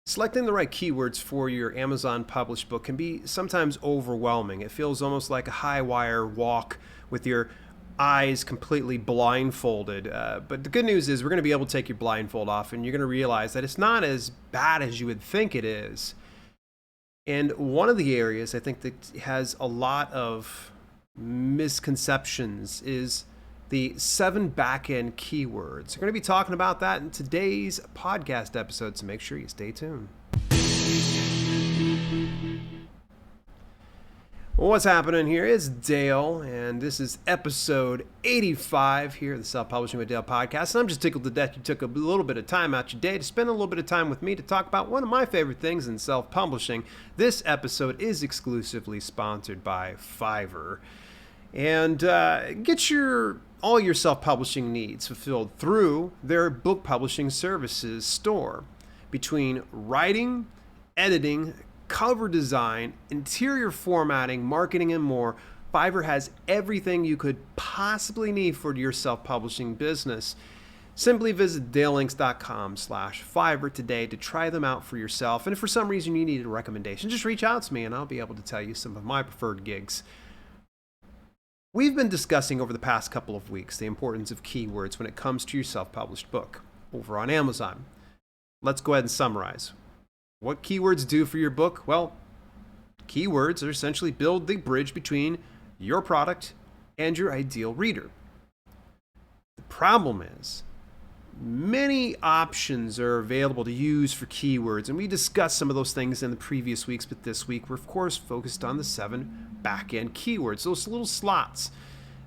Selecting the right keywords for your Amazon published book can be sometimes overwhelming. It feels almost like a high wire walk with your eyes completely blindfolded. But the good news is we're going to be able to take your blindfold off and you're going to realize that it's not as bad as you would think it is. And one of the areas I think that has a lot of misconceptions is the 7 backend keywords. We're going to be talking about that in today's podcast episode, so make sure you stay tuned. Well, what's happening here is Dale, and this is episode 85 here at the Self-Publishing with Dale podcast. And I'm just tickled to death you took a little bit of time out your day to spend a little bit of time with me to talk about one of my favorite things in self-publishing. This episode is exclusively sponsored by Fiverr. And get all your self-publishing needs fulfilled through their book publishing services store. Between writing, editing, cover design, interior formatting, marketing, and more, Fiverr has everything you could possibly need for your self-publishing business. Simply visit dalelinks.com/Fiverr today to try them out for yourself. And if for some reason you need a recommendation, just reach out to me and I'll be able to tell you some of my preferred gigs. We've been discussing over the past couple of weeks the importance of keywords when it comes to your self-published book over on Amazon. Let's go ahead and summarize. What keywords do for your book? Well, keywords are essentially build the bridge between your product and your ideal reader. The problem is, many options are available to use for keywords, and we discussed some of those things in the previous weeks, but this week we're of course focused on the 7 back-end keywords, those little slots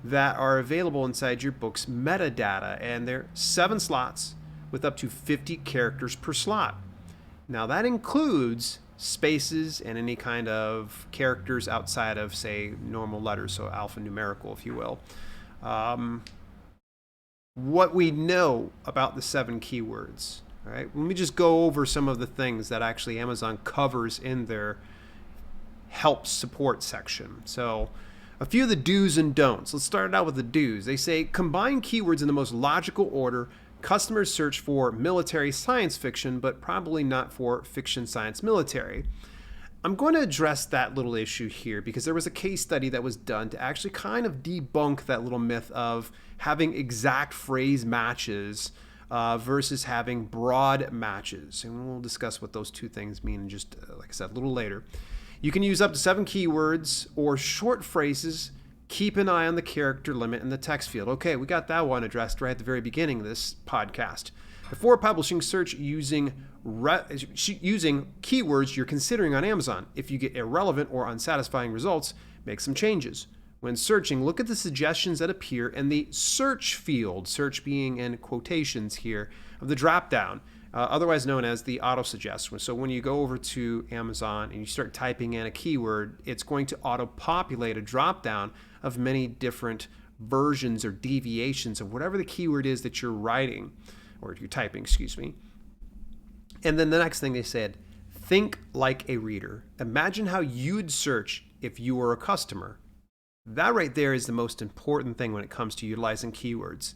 that are available inside your book's metadata, and they're 7 slots with up to 50 characters per slot. Now that includes spaces and any kind of characters outside of, say, normal letters, so alphanumerical, if you will. What we know about the 7 keywords, all right? Let me just go over some of the things that actually Amazon covers in their help support section. So a few of the do's and don'ts. Let's start out with the do's. They say combine keywords in the most logical order. Customers search for military science fiction, but probably not for fiction, science, military. I'm going to address that little issue here because there was a case study that was done to actually kind of debunk that little myth of having exact phrase matches versus having broad matches. And we'll discuss what those two things mean in just, like I said, a little later. You can use up to 7 keywords or short phrases. Keep an eye on the character limit in the text field. Okay, we got that one addressed right at the very beginning of this podcast. Before publishing, search using keywords you're considering on Amazon. If you get irrelevant or unsatisfying results, make some changes. When searching, look at the suggestions that appear in the search field, search being in quotations here, of the drop-down, otherwise known as the auto-suggest. So when you go over to Amazon and you start typing in a keyword, it's going to auto-populate a drop-down of many different versions or deviations of whatever the keyword is that you're writing, or you're typing, excuse me. And then the next thing they said, think like a reader. Imagine how you'd search if you were a customer. That right there is the most important thing when it comes to utilizing keywords.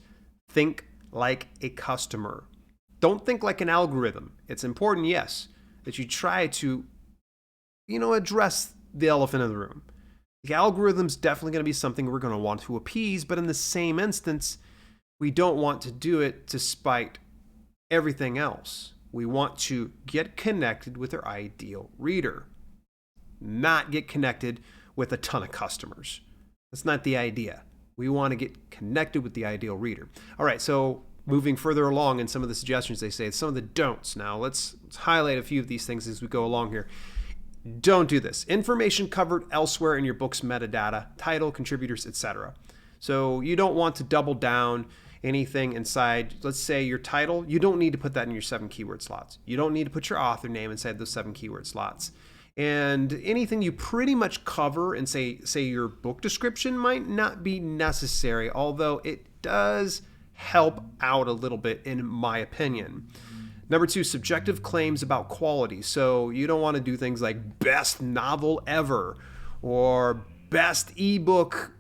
Think like a customer. Don't think like an algorithm. It's important, yes, that you try to, address the elephant in the room. The algorithm's definitely going to be something we're going to want to appease, but in the same instance, we don't want to do it to spite everything else. We want to get connected with our ideal reader, not get connected with a ton of customers. That's not the idea. We want to get connected with the ideal reader. All right, so moving further along in some of the suggestions, they say some of the don'ts. Now, let's highlight a few of these things as we go along here. Don't do this. Information covered elsewhere in your book's metadata, title, contributors, etc. So you don't want to double down anything inside, let's say your title. You don't need to put that in your 7 keyword slots. You don't need to put your author name inside those 7 keyword slots. And anything you pretty much cover and say your book description might not be necessary, although it does help out a little bit in my opinion. Number 2, subjective claims about quality. So you don't want to do things like best novel ever or best ebook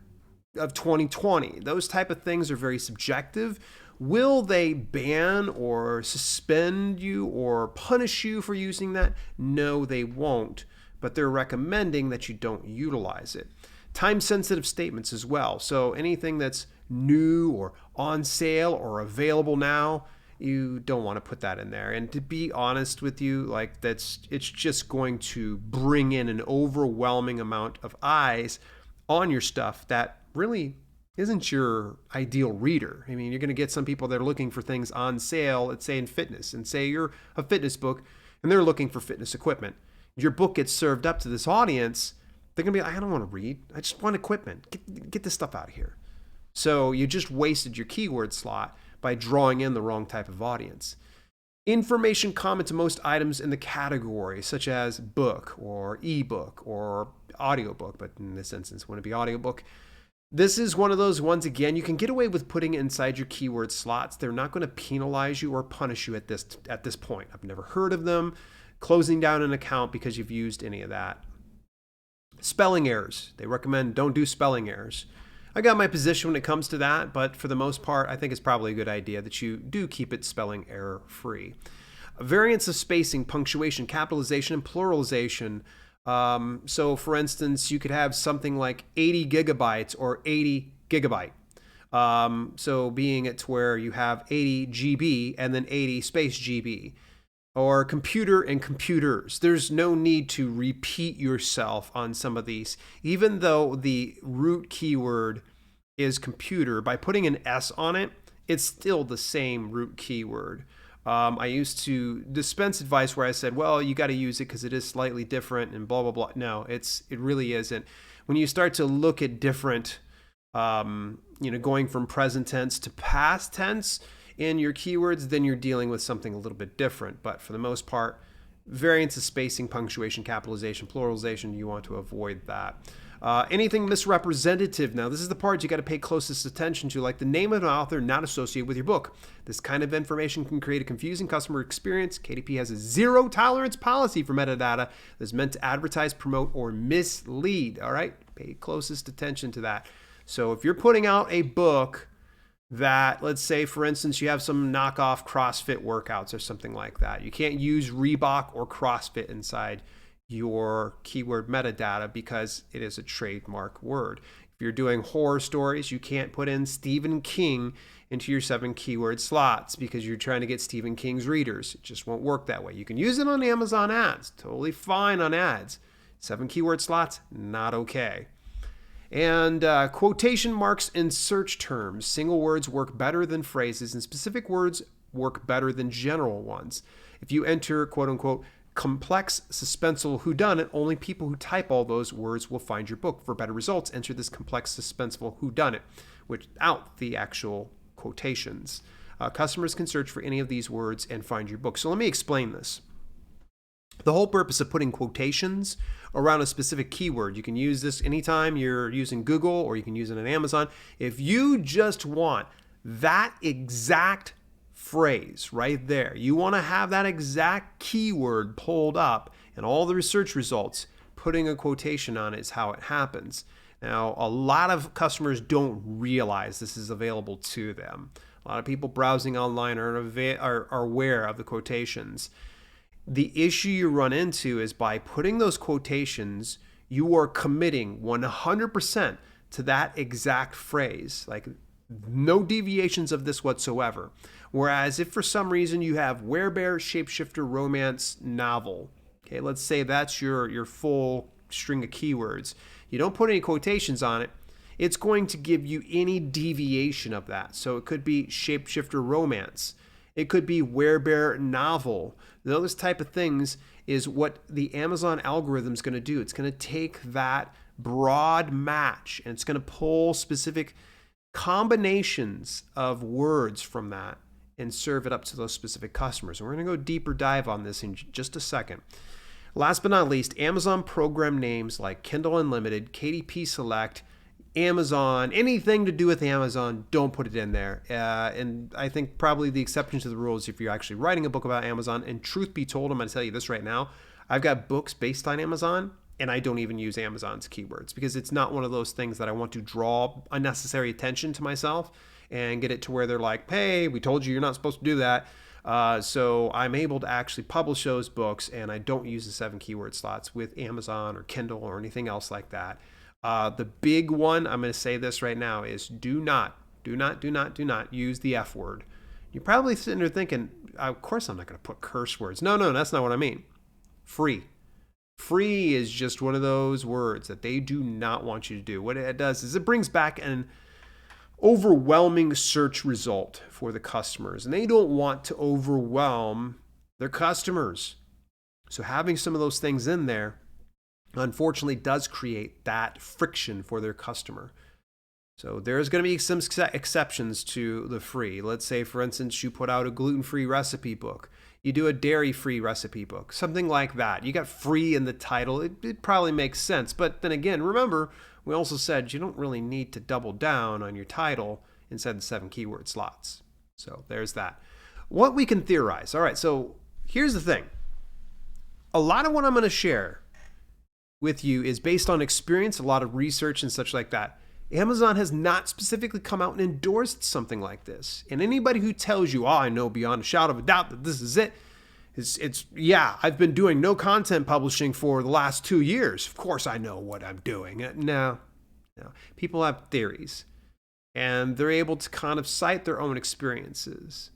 of 2020. Those type of things are very subjective. Will they ban or suspend you or punish you for using that? No, they won't, but they're recommending that you don't utilize it. Time-sensitive statements as well. So anything that's new or on sale or available now, you don't want to put that in there. And to be honest with you, like it's just going to bring in an overwhelming amount of eyes on your stuff that really isn't your ideal reader. I mean, you're going to get some people that are looking for things on sale, let's say in fitness, and say you're a fitness book and they're looking for fitness equipment. Your book gets served up to this audience, they're going to be like, I don't want to read. I just want equipment. Get this stuff out of here. So you just wasted your keyword slot by drawing in the wrong type of audience. Information common to most items in the category, such as book or ebook or audiobook, but in this instance, wouldn't it be audiobook? This is one of those ones, again, you can get away with putting it inside your keyword slots. They're not going to penalize you or punish you at this point. I've never heard of them closing down an account because you've used any of that. Spelling errors. They recommend don't do spelling errors. I got my position when it comes to that, but for the most part, I think it's probably a good idea that you do keep it spelling error free. Variance of spacing, punctuation, capitalization, and pluralization. So for instance, you could have something like 80 gigabytes or 80 gigabyte. So being it to where you have 80 GB and then 80 space GB. Or computer and computers. There's no need to repeat yourself on some of these. Even though the root keyword is computer, by putting an S on it, it's still the same root keyword. I used to dispense advice where I said, well, you got to use it because it is slightly different and blah, blah, blah. No, it really isn't. When you start to look at different, going from present tense to past tense in your keywords, then you're dealing with something a little bit different. But for the most part, variance of spacing, punctuation, capitalization, pluralization, you want to avoid that. Anything misrepresentative. Now, this is the part you got to pay closest attention to, like the name of an author not associated with your book. This kind of information can create a confusing customer experience. KDP has a zero tolerance policy for metadata that's meant to advertise, promote, or mislead. All right, pay closest attention to that. So if you're putting out a book that, let's say, for instance, you have some knockoff CrossFit workouts or something like that, you can't use Reebok or CrossFit inside your keyword metadata because it is a trademark word. If you're doing horror stories, you can't put in Stephen King into your 7 keyword slots because you're trying to get Stephen King's readers. It just won't work that way. You can use it on Amazon ads, totally fine on ads. 7 keyword slots, not okay. And quotation marks in search terms. Single words work better than phrases, and specific words work better than general ones. If you enter, quote unquote, complex suspenseful whodunit, only people who type all those words will find your book. For better results, enter this complex suspenseful whodunit without the actual quotations. Customers can search for any of these words and find your book. So let me explain this. The whole purpose of putting quotations around a specific keyword, you can use this anytime you're using Google or you can use it on Amazon. If you just want that exact phrase right there, you want to have that exact keyword pulled up and all the research results, putting a quotation on it is how it happens. Now, a lot of customers don't realize this is available to them. A lot of people browsing online are aware of the quotations. The issue you run into is by putting those quotations, you are committing 100% to that exact phrase, like no deviations of this whatsoever. Whereas if for some reason you have werebear, shapeshifter, romance, novel, okay, let's say that's your full string of keywords. You don't put any quotations on it, it's going to give you any deviation of that. So it could be shapeshifter romance. It could be werebear novel. Those type of things is what the Amazon algorithm is going to do. It's going to take that broad match and it's going to pull specific combinations of words from that and serve it up to those specific customers. And we're going to go deeper dive on this in just a second. Last but not least, Amazon program names like Kindle Unlimited, KDP Select, Amazon, anything to do with Amazon, don't put it in there. And I think probably the exception to the rule is if you're actually writing a book about Amazon. And truth be told, I'm going to tell you this right now. I've got books based on Amazon And I don't even use Amazon's keywords because it's not one of those things that I want to draw unnecessary attention to myself and get it to where they're like, hey, we told you you're not supposed to do that. So I'm able to actually publish those books, and I don't use the 7 keyword slots with Amazon or Kindle or anything else like that. The big one, I'm going to say this right now, is do not use the F word. You're probably sitting there thinking, of course I'm not going to put curse words. No, that's not what I mean. Free. Free is just one of those words that they do not want you to do. What it does is it brings back an overwhelming search result for the customers, and they don't want to overwhelm their customers. So having some of those things in there, unfortunately, does create that friction for their customer. So there's going to be some exceptions to the free. Let's say, for instance, you put out a gluten-free recipe book. You do a dairy-free recipe book, something like that. You got free in the title. It probably makes sense. But then again, remember, we also said you don't really need to double down on your title inside the 7 keyword slots. So there's that. What we can theorize. All right, so here's the thing. A lot of what I'm going to share with you is based on experience, a lot of research and such like that. Amazon has not specifically come out and endorsed something like this. And anybody who tells you, I know beyond a shadow of a doubt that this is it, yeah, I've been doing no content publishing for the last 2 years. Of course I know what I'm doing. No. People have theories, and they're able to kind of cite their own experiences.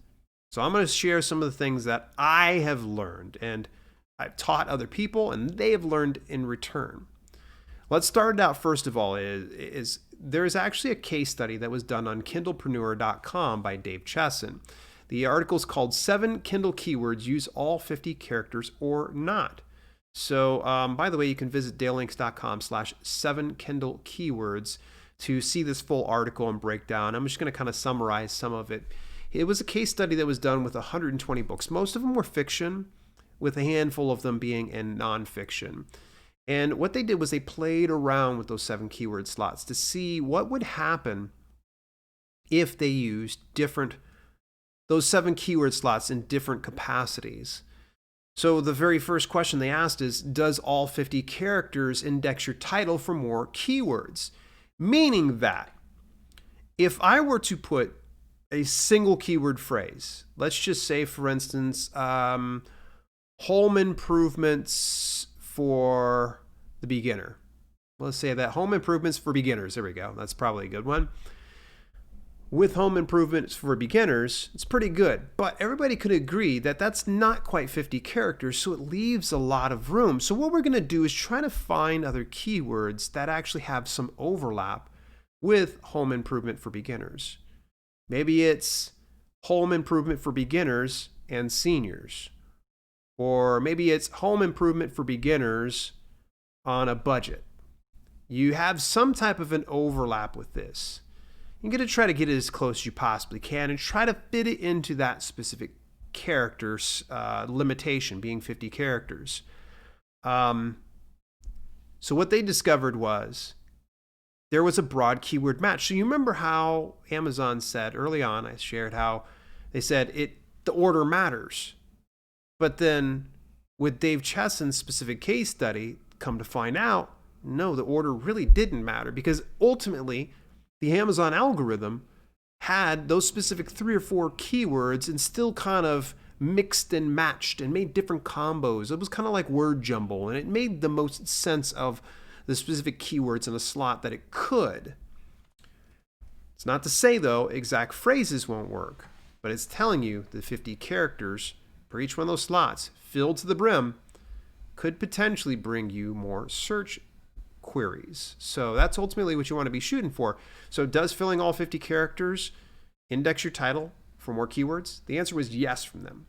So I'm going to share some of the things that I have learned, and I've taught other people, and they have learned in return. Let's start out first of all is there's actually a case study that was done on kindlepreneur.com by Dave Chesson. The article is called 7 Kindle Keywords Use All 50 Characters or Not. So by the way, you can visit dalelinks.com/7 Kindle Keywords to see this full article and breakdown. I'm just going to kind of summarize some of it. It was a case study that was done with 120 books. Most of them were fiction, with a handful of them being in nonfiction. And what they did was they played around with those 7 keyword slots to see what would happen if they used those 7 keyword slots in different capacities. So the very first question they asked is, does all 50 characters index your title for more keywords? Meaning that if I were to put a single keyword phrase, let's just say, for instance, home improvements for the beginner. Let's say that home improvements for beginners. There we go. That's probably a good one. With home improvements for beginners, it's pretty good. But everybody could agree that that's not quite 50 characters, so it leaves a lot of room. So what we're going to do is try to find other keywords that actually have some overlap with home improvement for beginners. Maybe it's home improvement for beginners and seniors. Or maybe it's home improvement for beginners on a budget. You have some type of an overlap with this. You're going to try to get it as close as you possibly can and try to fit it into that specific character's limitation, being 50 characters. So what they discovered was there was a broad keyword match. So you remember how Amazon said early on, I shared how they said the order matters. But then with Dave Chesson's specific case study, come to find out, no, the order really didn't matter, because ultimately the Amazon algorithm had those specific 3 or 4 keywords and still kind of mixed and matched and made different combos. It was kind of like word jumble, and it made the most sense of the specific keywords in a slot that it could. It's not to say, though, exact phrases won't work, but it's telling you the 50 characters for each one of those slots, filled to the brim, could potentially bring you more search queries. So that's ultimately what you want to be shooting for. So does filling all 50 characters index your title for more keywords? The answer was yes from them.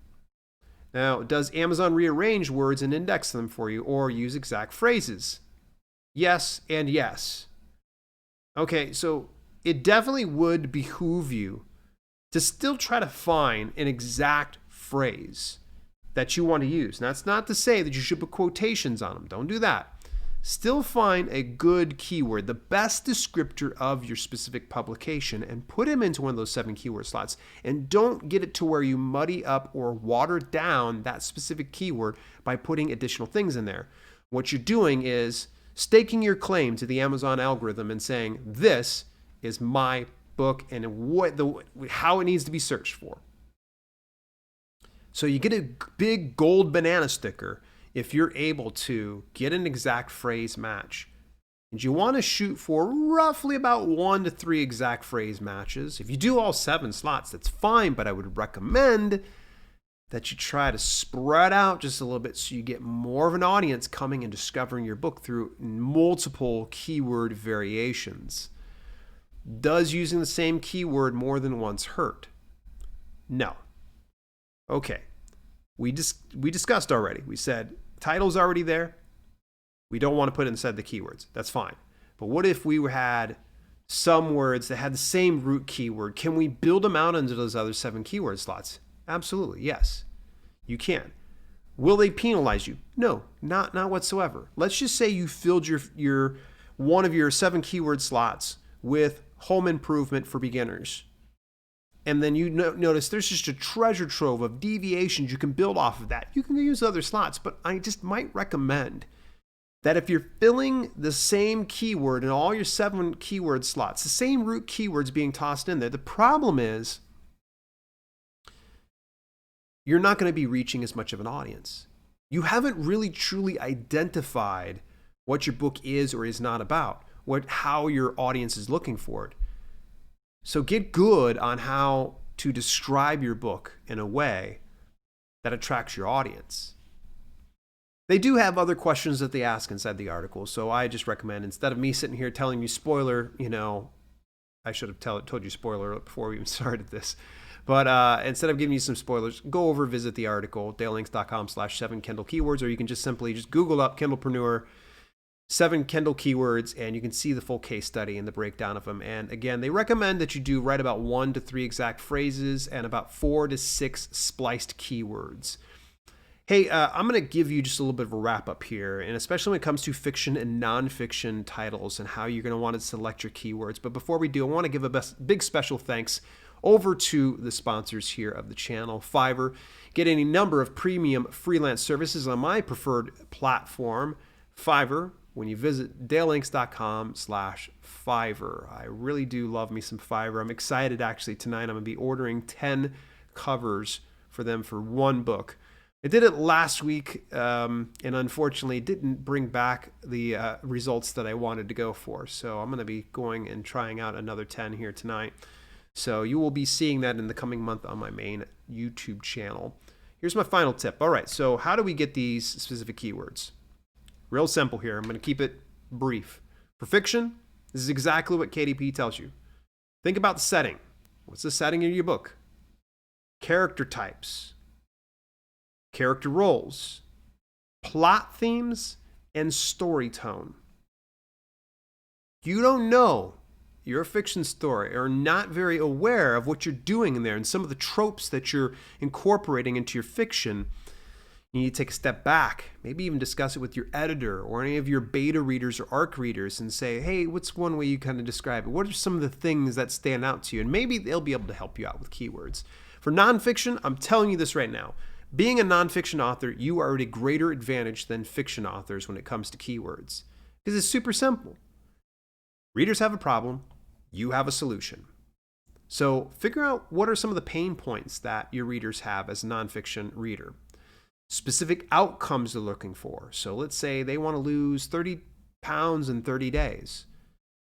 Now, does Amazon rearrange words and index them for you or use exact phrases? Yes and yes. Okay, so it definitely would behoove you to still try to find an exact phrase that you want to use. Now, that's not to say that you should put quotations on them. Don't do that. Still find a good keyword, the best descriptor of your specific publication, and put them into one of those 7 keyword slots. And don't get it to where you muddy up or water down that specific keyword by putting additional things in there. What you're doing is staking your claim to the Amazon algorithm and saying, this is my book and how it needs to be searched for. So you get a big gold banana sticker if you're able to get an exact phrase match. And you want to shoot for roughly about 1 to 3 exact phrase matches. If you do all 7 slots, that's fine, but I would recommend that you try to spread out just a little bit so you get more of an audience coming and discovering your book through multiple keyword variations. Does using the same keyword more than once hurt? No. Okay. We discussed already. We said title's already there. We don't want to put it inside the keywords. That's fine. But what if we had some words that had the same root keyword? Can we build them out into those other 7 keyword slots? Absolutely, yes. You can. Will they penalize you? No, not whatsoever. Let's just say you filled your one of your 7 keyword slots with home improvement for beginners. And then you notice there's just a treasure trove of deviations you can build off of that. You can use other slots, but I just might recommend that if you're filling the same keyword in all your 7 keyword slots, the same root keywords being tossed in there, the problem is you're not going to be reaching as much of an audience. You haven't really truly identified what your book is or is not about, how your audience is looking for it. So get good on how to describe your book in a way that attracts your audience. They do have other questions that they ask inside the article, so I just recommend, instead of me sitting here telling you spoiler, I should have told you spoiler before we even started this. But instead of giving you some spoilers, go over, visit the article, dalelinks.com/7 Kindle keywords, or you can just Google up Kindlepreneur 7 Kindle keywords, and you can see the full case study and the breakdown of them. And again, they recommend that you write about 1 to 3 exact phrases and about 4 to 6 spliced keywords. Hey, I'm going to give you just a little bit of a wrap up here, and especially when it comes to fiction and nonfiction titles and how you're going to want to select your keywords. But before we do, I want to give a big special thanks over to the sponsors here of the channel. Fiverr, get any number of premium freelance services on my preferred platform, Fiverr, when you visit dalelinks.com/Fiverr. I really do love me some Fiverr. I'm excited, actually. Tonight I'm going to be ordering 10 covers for them for one book. I did it last week, and unfortunately didn't bring back the results that I wanted to go for. So I'm going to be going and trying out another 10 here tonight. So you will be seeing that in the coming month on my main YouTube channel. Here's my final tip. All right, so how do we get these specific keywords? Real simple here. I'm going to keep it brief. For fiction, this is exactly what KDP tells you. Think about the setting. What's the setting in your book? Character types, character roles, plot themes, and story tone. You don't know your fiction story or not very aware of what you're doing in there and some of the tropes that you're incorporating into your fiction. You need to take a step back, maybe even discuss it with your editor or any of your beta readers or ARC readers and say, hey, what's one way you kind of describe it? What are some of the things that stand out to you? And maybe they'll be able to help you out with keywords. For nonfiction, I'm telling you this right now. Being a nonfiction author, you are at a greater advantage than fiction authors when it comes to keywords. Because it's super simple. Readers have a problem. You have a solution. So figure out what are some of the pain points that your readers have as a nonfiction reader. Specific outcomes they're looking for. So let's say they want to lose 30 pounds in 30 days.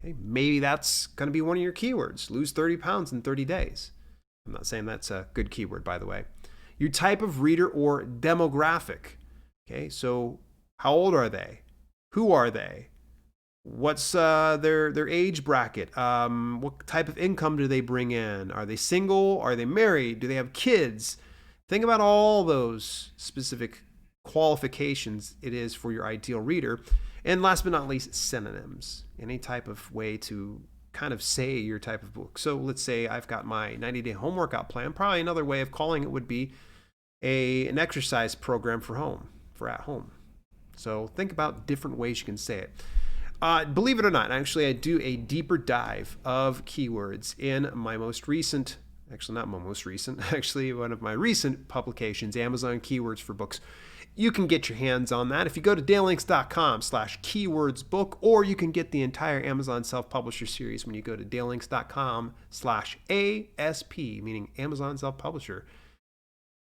Okay, maybe that's going to be one of your keywords. Lose 30 pounds in 30 days. I'm not saying that's a good keyword, by the way. Your type of reader or demographic. Okay, so how old are they? Who are they? What's their age bracket? What type of income do they bring in? Are they single? Are they married? Do they have kids? Think about all those specific qualifications it is for your ideal reader. And last but not least, synonyms. Any type of way to kind of say your type of book. So let's say I've got my 90-day home workout plan. Probably another way of calling it would be an exercise program for at home. So think about different ways you can say it. Believe it or not, actually, I do a deeper dive of keywords in my most recent, actually not my most recent, actually one of my recent publications, Amazon Keywords for Books. you can get your hands on that if you go to dalelinks.com/keywordsbook, or you can get the entire Amazon Self-Publisher series when you go to dalelinks.com/ASP, meaning Amazon Self-Publisher.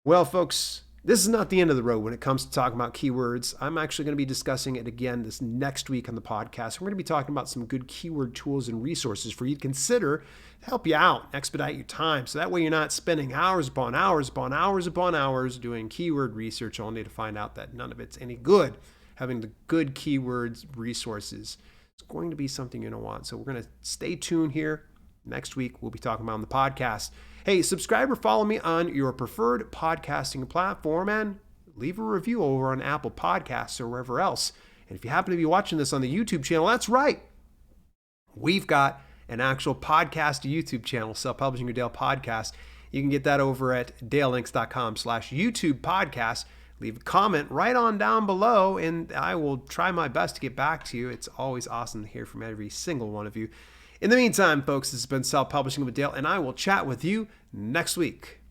Well, folks, this is not the end of the road when it comes to talking about keywords. I'm actually going to be discussing it again this next week on the podcast. We're going to be talking about some good keyword tools and resources for you to consider to help you out, expedite your time. So that way you're not spending hours upon hours upon hours upon hours doing keyword research only to find out that none of it's any good. Having the good keywords resources is going to be something you're going to want. So we're going to stay tuned here. Next week, we'll be talking about on the podcast. Hey, subscribe or follow me on your preferred podcasting platform and leave a review over on Apple Podcasts or wherever else. And if you happen to be watching this on the YouTube channel, that's right. We've got an actual podcast YouTube channel, Self-Publishing Your Dale Podcast. You can get that over at dalelinks.com/YouTube podcast. Leave a comment right on down below, and I will try my best to get back to you. It's always awesome to hear from every single one of you. In the meantime, folks, this has been Self-Publishing with Dale, and I will chat with you next week.